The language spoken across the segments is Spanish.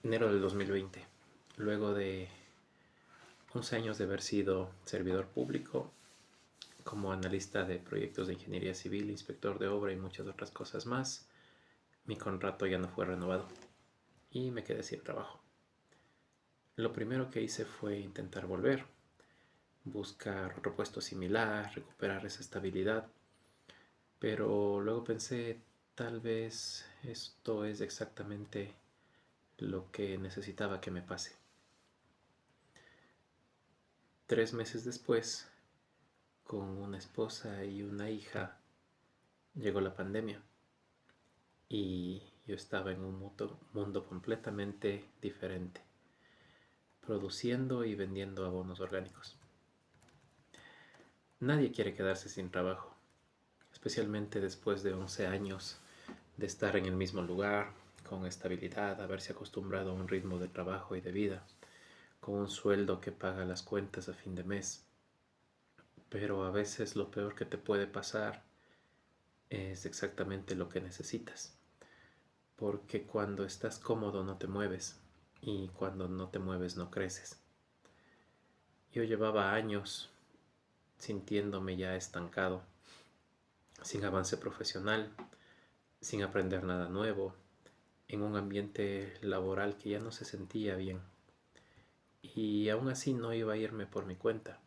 Enero del 2020, luego de 11 años de haber sido servidor público, como analista de proyectos de ingeniería civil, inspector de obra y muchas otras cosas más, mi contrato ya no fue renovado y me quedé sin trabajo. Lo primero que hice fue intentar volver, buscar otro puesto similar, recuperar esa estabilidad, pero luego pensé, tal vez esto es exactamente lo que necesitaba que me pase. 3 meses después, con una esposa y una hija, llegó la pandemia y yo estaba en un mundo completamente diferente, produciendo y vendiendo abonos orgánicos. Nadie quiere quedarse sin trabajo, especialmente después de 11 años de estar en el mismo lugar, con estabilidad, haberse acostumbrado a un ritmo de trabajo y de vida, con un sueldo que paga las cuentas a fin de mes. Pero a veces lo peor que te puede pasar es exactamente lo que necesitas, porque cuando estás cómodo no te mueves y cuando no te mueves no creces. Yo llevaba años sintiéndome ya estancado, sin avance profesional, sin aprender nada nuevo, en un ambiente laboral que ya no se sentía bien. Y aún así no iba a irme por mi cuenta,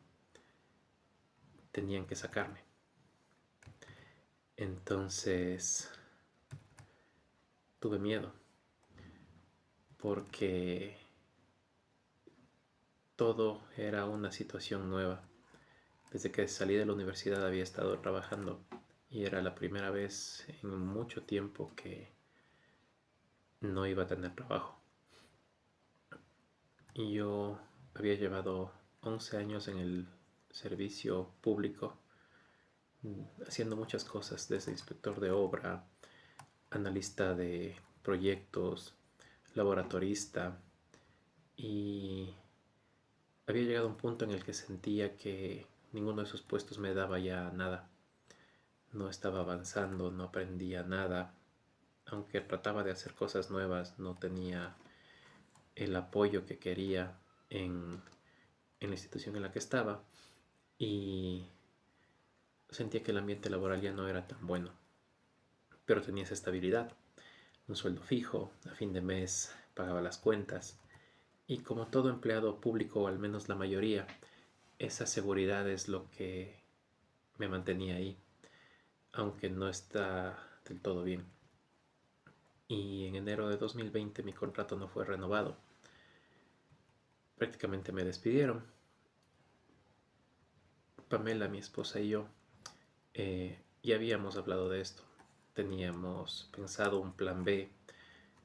tenían que sacarme. Entonces tuve miedo, porque todo era una situación nueva. Desde que salí de la universidad había estado trabajando y era la primera vez en mucho tiempo que no iba a tener trabajo. Y yo había llevado 11 años en el servicio público, haciendo muchas cosas, desde inspector de obra, analista de proyectos, laboratorista, y había llegado a un punto en el que sentía que ninguno de esos puestos me daba ya nada. No estaba avanzando, no aprendía nada. Aunque trataba de hacer cosas nuevas, no tenía el apoyo que quería en la institución en la que estaba, y sentía que el ambiente laboral ya no era tan bueno, pero tenía esa estabilidad, un sueldo fijo, a fin de mes pagaba las cuentas, y como todo empleado público, o al menos la mayoría, esa seguridad es lo que me mantenía ahí, aunque no está del todo bien. Y en enero de 2020 mi contrato no fue renovado. Prácticamente me despidieron. Pamela, mi esposa y yo ya habíamos hablado de esto. Teníamos pensado un plan B,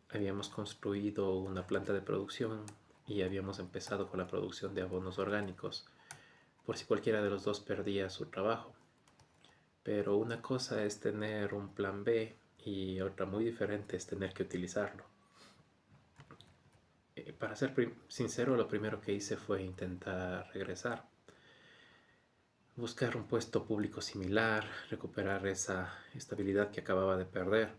habíamos construido una planta de producción y habíamos empezado con la producción de abonos orgánicos, por si cualquiera de los dos perdía su trabajo. Pero una cosa es tener un plan B y otra muy diferente es tener que utilizarlo. Para ser sincero, lo primero que hice fue intentar regresar, buscar un puesto público similar, recuperar esa estabilidad que acababa de perder.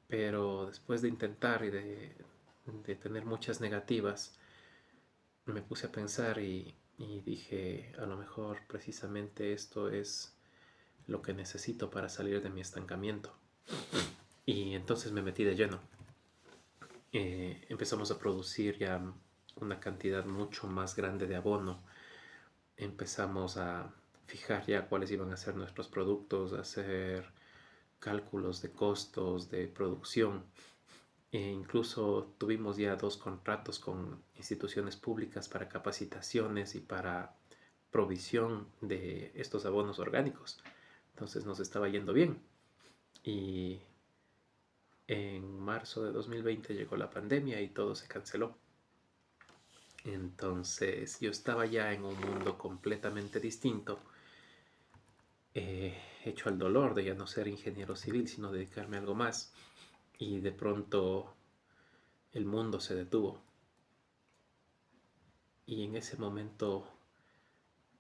Pero después de intentar y de tener muchas negativas, me puse a pensar y dije, a lo mejor precisamente esto es lo que necesito para salir de mi estancamiento. Y entonces me metí de lleno. Empezamos a producir ya una cantidad mucho más grande de abono. Empezamos a fijar ya cuáles iban a ser nuestros productos, a hacer cálculos de costos, de producción. Incluso tuvimos ya 2 contratos con instituciones públicas para capacitaciones y para provisión de estos abonos orgánicos. Entonces nos estaba yendo bien. Y en marzo de 2020 llegó la pandemia y todo se canceló. Entonces yo estaba ya en un mundo completamente distinto, hecho al dolor de ya no ser ingeniero civil, sino dedicarme a algo más. Y de pronto el mundo se detuvo. Y en ese momento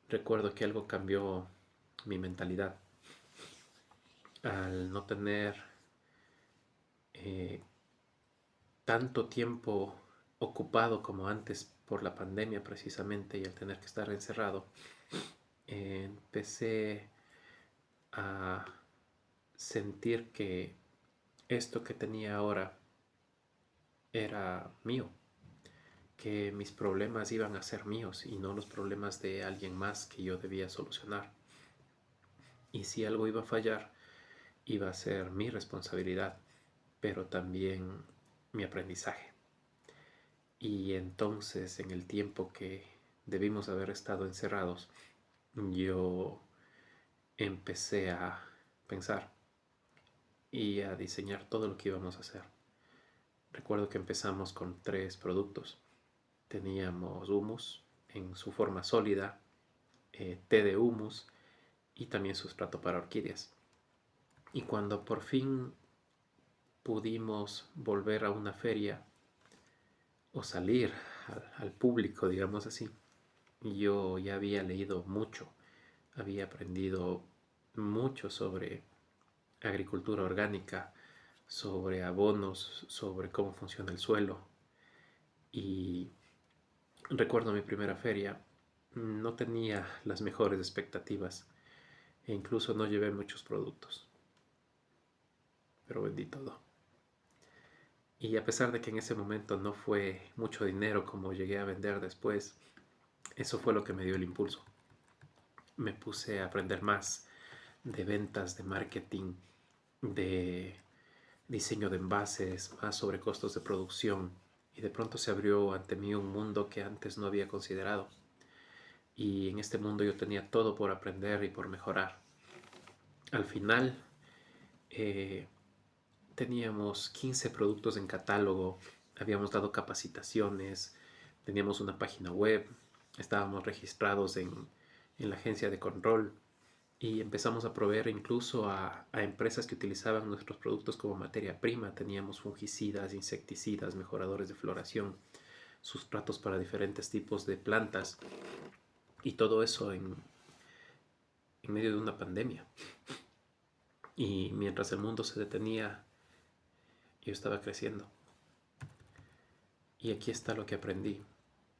recuerdo que algo cambió mi mentalidad. Al no tener eh, tanto tiempo ocupado como antes por la pandemia precisamente y el tener que estar encerrado, empecé a sentir que esto que tenía ahora era mío, que mis problemas iban a ser míos y no los problemas de alguien más que yo debía solucionar. Y si algo iba a fallar, iba a ser mi responsabilidad, pero también mi aprendizaje. Y entonces, en el tiempo que debimos haber estado encerrados, yo empecé a pensar y a diseñar todo lo que íbamos a hacer. Recuerdo que empezamos con 3 productos. Teníamos humus en su forma sólida, té de humus y también sustrato para orquídeas. Y cuando por fin pudimos volver a una feria o salir al público, digamos así, yo ya había leído mucho, había aprendido mucho sobre agricultura orgánica, sobre abonos, sobre cómo funciona el suelo. Y recuerdo mi primera feria, no tenía las mejores expectativas e incluso no llevé muchos productos, pero vendí todo. Y a pesar de que en ese momento no fue mucho dinero como llegué a vender después, eso fue lo que me dio el impulso. Me puse a aprender más de ventas, de marketing, de diseño de envases, más sobre costos de producción. Y de pronto se abrió ante mí un mundo que antes no había considerado. Y en este mundo yo tenía todo por aprender y por mejorar. Al final teníamos 15 productos en catálogo, habíamos dado capacitaciones, teníamos una página web, estábamos registrados en la agencia de control y empezamos a proveer incluso a empresas que utilizaban nuestros productos como materia prima. Teníamos fungicidas, insecticidas, mejoradores de floración, sustratos para diferentes tipos de plantas y todo eso en medio de una pandemia. Y mientras el mundo se detenía, yo estaba creciendo. Y aquí está lo que aprendí.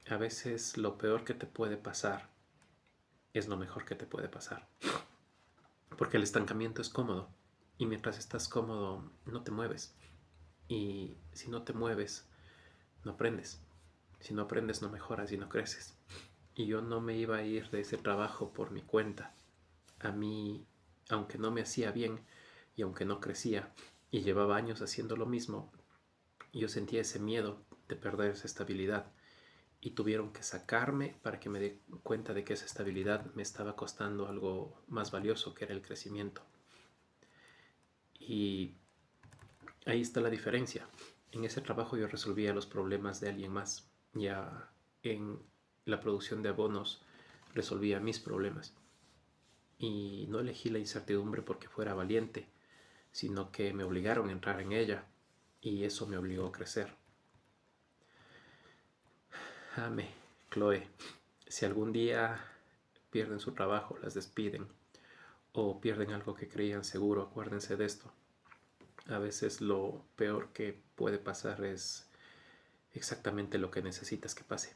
A veces lo peor que te puede pasar es lo mejor que te puede pasar. Porque el estancamiento es cómodo. Y mientras estás cómodo, no te mueves. Y si no te mueves, no aprendes. Si no aprendes, no mejoras y no creces. Y yo no me iba a ir de ese trabajo por mi cuenta. A mí, aunque no me hacía bien y aunque no crecía y llevaba años haciendo lo mismo, yo sentía ese miedo de perder esa estabilidad. Y tuvieron que sacarme para que me dé cuenta de que esa estabilidad me estaba costando algo más valioso, que era el crecimiento. Y ahí está la diferencia. En ese trabajo yo resolvía los problemas de alguien más. Ya en la producción de abonos resolvía mis problemas. Y no elegí la incertidumbre porque fuera valiente, sino que me obligaron a entrar en ella y eso me obligó a crecer. Ame, Chloe, si algún día pierden su trabajo, las despiden o pierden algo que creían seguro, acuérdense de esto. A veces lo peor que puede pasar es exactamente lo que necesitas que pase.